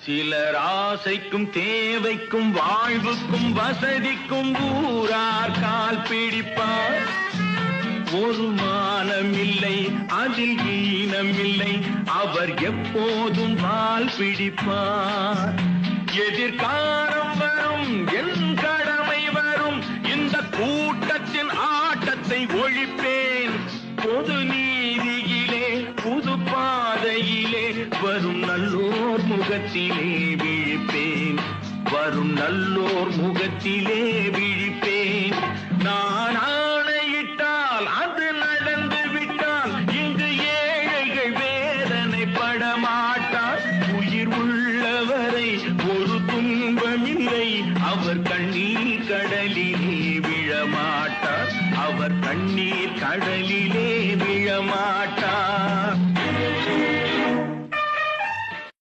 சிலர் ஆசைக்கும் தேவைக்கும் வாழ்வுக்கும் வசதிக்கும் ஊரார் கால் பிடிப்பார். ஒரு மானம் இல்லை, அதில் ஈனம் இல்லை, அவர் எப்போதும் வால் பிடிப்பார். எதிர்காலம் வரும், என் கடமை வரும், இந்த கூட்டத்தின் ஆட்டத்தை ஒழிப்பேன். பொது நீதியிலே புது பாதையிலே வரும் நல்லோர் முகத்திலே விழிப்பேன். வரும் நல்லோர் முகத்திலே விழிப்பேன். நான் ஆணையிட்டால் அது நடந்து விட்டால் இங்கு ஏழைகள் வேதனை படமாட்டார். உயிர் உள்ளவரை ஒரு துன்பமில்லை, அவர் கண்ணீர் கடலிலே விழமாட்டார். அவர் கண்ணீர் கடலிலே